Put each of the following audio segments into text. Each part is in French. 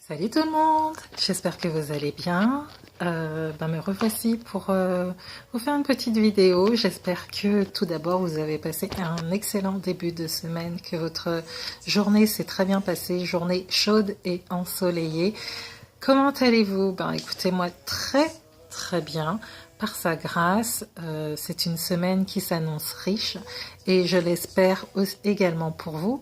Salut tout le monde, j'espère que vous allez bien. Me revoici pour vous faire une petite vidéo. J'espère que tout d'abord vous avez passé un excellent début de semaine, que votre journée s'est très bien passée, journée chaude et ensoleillée. Comment allez-vous? Écoutez, moi très bien. Par sa grâce, c'est une semaine qui s'annonce riche et je l'espère également pour vous.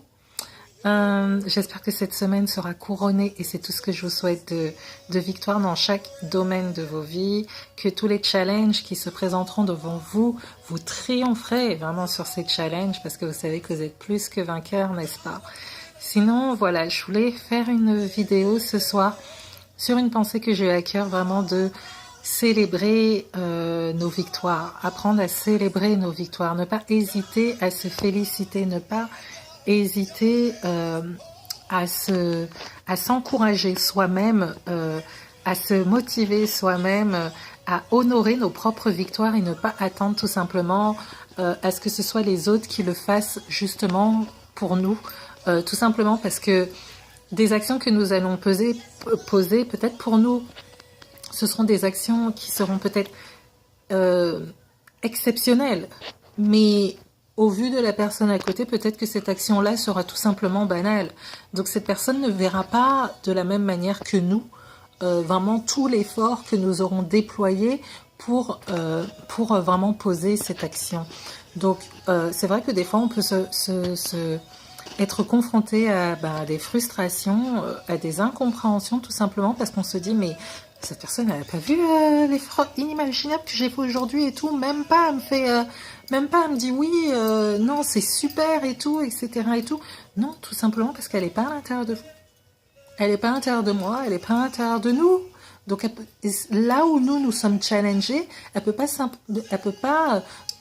J'espère que cette semaine sera couronnée, et c'est tout ce que je vous souhaite, de victoire dans chaque domaine de vos vies, que tous les challenges qui se présenteront devant vous, vous triompherez vraiment sur ces challenges, parce que vous savez que vous êtes plus que vainqueur, n'est-ce pas? Sinon, voilà, je voulais faire une vidéo ce soir sur une pensée que j'ai eu à cœur, vraiment de célébrer nos victoires, apprendre à célébrer nos victoires, ne pas hésiter à se féliciter, ne pas hésiter à s'encourager soi-même, à se motiver soi-même, à honorer nos propres victoires et ne pas attendre tout simplement à ce que ce soit les autres qui le fassent justement pour nous, tout simplement parce que des actions que nous allons poser peut-être pour nous, ce seront des actions qui seront peut-être exceptionnelles, mais au vu de la personne à côté, peut-être que cette action-là sera tout simplement banale. Donc cette personne ne verra pas de la même manière que nous vraiment tout l'effort que nous aurons déployé pour vraiment poser cette action. Donc c'est vrai que des fois on peut être confronté à des frustrations, à des incompréhensions, tout simplement parce qu'on se dit mais cette personne elle n'a pas vu l'effort inimaginable que j'ai fait aujourd'hui et tout, même pas elle me fait même pas elle me dit oui non c'est super et tout, etc. et tout. Non, tout simplement parce qu'elle n'est pas à l'intérieur de vous, elle n'est pas à l'intérieur de moi, elle n'est pas à l'intérieur de nous. Donc là où nous sommes challengés, elle peut pas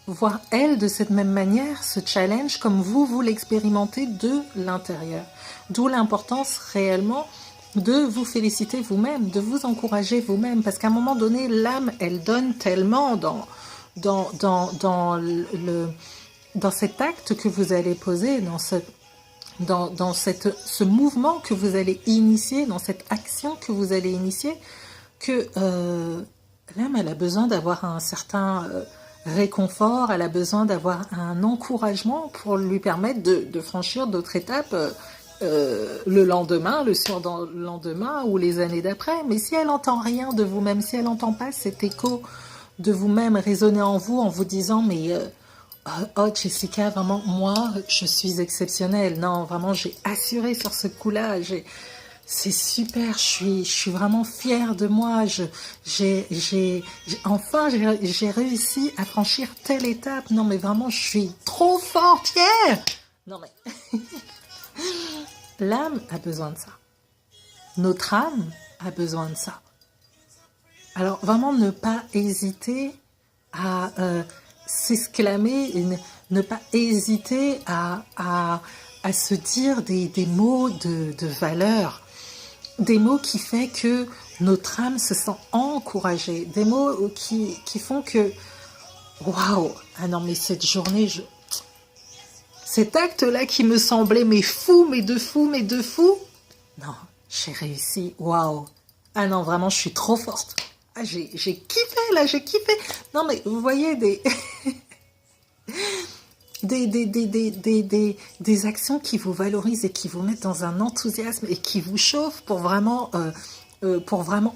voir elle de cette même manière ce challenge comme vous l'expérimentez de l'intérieur. D'où l'importance réellement de vous féliciter vous-même, de vous encourager vous-même, parce qu'à un moment donné, l'âme, elle donne tellement dans cet acte que vous allez poser, dans ce mouvement que vous allez initier, dans cette action que vous allez initier, que l'âme, elle a besoin d'avoir un certain réconfort, elle a besoin d'avoir un encouragement pour lui permettre de franchir d'autres étapes le lendemain, le surlendemain ou les années d'après. Mais si elle n'entend rien de vous-même, si elle n'entend pas cet écho de vous-même résonner en vous disant mais oh Jessica, vraiment moi je suis exceptionnelle, non vraiment j'ai assuré sur ce coup-là, c'est super, je suis vraiment fière de moi, enfin j'ai réussi à franchir telle étape, non mais vraiment je suis trop forte, yeah. Non mais l'âme a besoin de ça, notre âme a besoin de ça. Alors vraiment ne pas hésiter à s'exclamer, et ne pas hésiter à se dire des mots de valeur, des mots qui font que notre âme se sent encouragée, des mots qui font que waouh, ah non mais cette journée, cet acte-là qui me semblait mais de fou, non, j'ai réussi, waouh, ah non vraiment je suis trop forte. Ah, j'ai kiffé là, j'ai kiffé. Non mais vous voyez des actions qui vous valorisent et qui vous mettent dans un enthousiasme et qui vous chauffent pour vraiment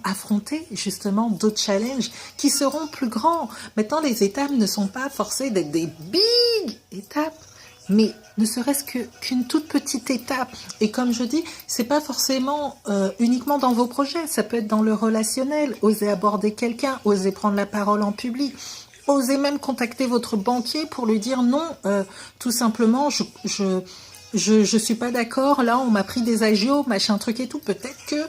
affronter justement d'autres challenges qui seront plus grands. Maintenant, les étapes ne sont pas forcées d'être des big étapes, mais ne serait-ce qu'une toute petite étape. Et comme je dis, c'est pas forcément uniquement dans vos projets, ça peut être dans le relationnel, oser aborder quelqu'un, oser prendre la parole en public, oser même contacter votre banquier pour lui dire non, tout simplement, je suis pas d'accord, là on m'a pris des agios, machin truc et tout. Peut-être que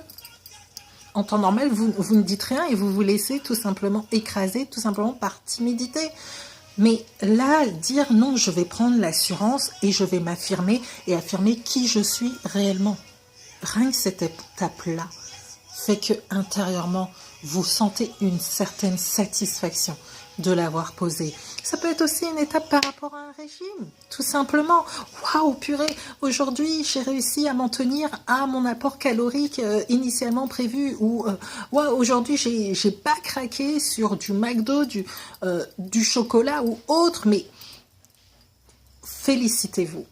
en temps normal, vous ne dites rien et vous vous laissez tout simplement écraser, tout simplement par timidité. Mais là, dire non, je vais prendre l'assurance et je vais m'affirmer et affirmer qui je suis réellement. Rien que cette étape-là fait que intérieurement, vous sentez une certaine satisfaction. de l'avoir posé. Ça peut être aussi une étape par rapport à un régime, tout simplement. Waouh, purée, aujourd'hui j'ai réussi à m'en tenir à mon apport calorique initialement prévu. Ou waouh, aujourd'hui j'ai pas craqué sur du McDo, du chocolat ou autre. Mais félicitez-vous,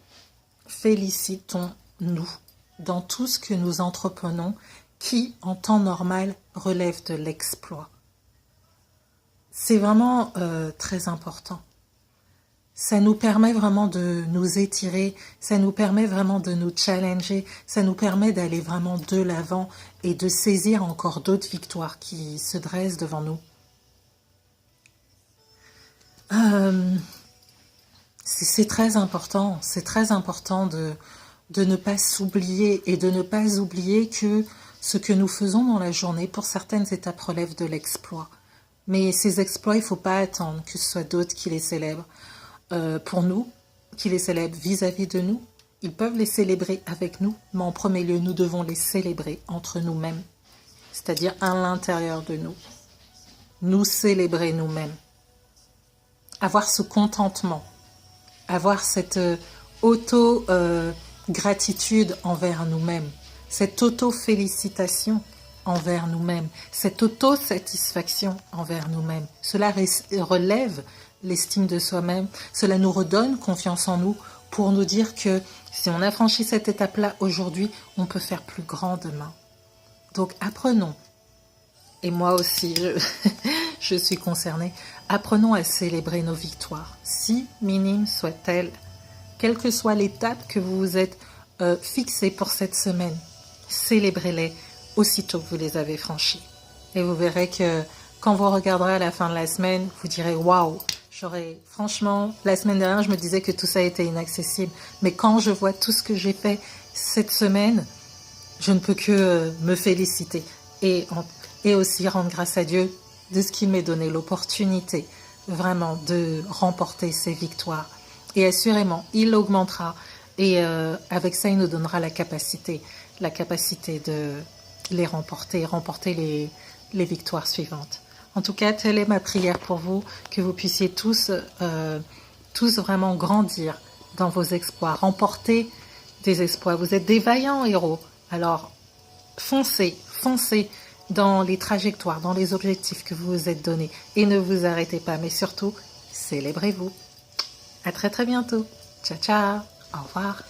félicitons-nous dans tout ce que nous entreprenons qui, en temps normal, relève de l'exploit. C'est vraiment très important. Ça nous permet vraiment de nous étirer, ça nous permet vraiment de nous challenger, ça nous permet d'aller vraiment de l'avant et de saisir encore d'autres victoires qui se dressent devant nous. C'est très important de ne pas s'oublier et de ne pas oublier que ce que nous faisons dans la journée, pour certaines étapes, relève de l'exploit. Mais ces exploits, il ne faut pas attendre que ce soit d'autres qui les célèbrent pour nous, qui les célèbrent vis-à-vis de nous. Ils peuvent les célébrer avec nous, mais en premier lieu, nous devons les célébrer entre nous-mêmes, c'est-à-dire à l'intérieur de nous. Nous célébrer nous-mêmes. Avoir ce contentement, avoir cette auto-gratitude envers nous-mêmes, cette auto-félicitation envers nous-mêmes, cette auto-satisfaction envers nous-mêmes. Cela relève l'estime de soi-même, cela nous redonne confiance en nous pour nous dire que si on a franchi cette étape-là aujourd'hui, on peut faire plus grand demain. Donc apprenons, et moi aussi je suis concernée, apprenons à célébrer nos victoires, si minimes soient-elles, quelle que soit l'étape que vous vous êtes fixée pour cette semaine, célébrez-les aussitôt que vous les avez franchis. Et vous verrez que quand vous regarderez à la fin de la semaine, vous direz « Waouh !» Franchement, la semaine dernière, je me disais que tout ça était inaccessible. Mais quand je vois tout ce que j'ai fait cette semaine, je ne peux que me féliciter. Et aussi rendre grâce à Dieu de ce qu'il m'ait donné l'opportunité vraiment de remporter ces victoires. Et assurément, il augmentera. Et avec ça, il nous donnera la capacité de les remporter les victoires suivantes. En tout cas, telle est ma prière pour vous, que vous puissiez tous vraiment grandir dans vos exploits, remporter des exploits. Vous êtes des vaillants héros. Alors, foncez dans les trajectoires, dans les objectifs que vous vous êtes donnés. Et ne vous arrêtez pas, mais surtout, célébrez-vous. À très très bientôt. Ciao, ciao. Au revoir.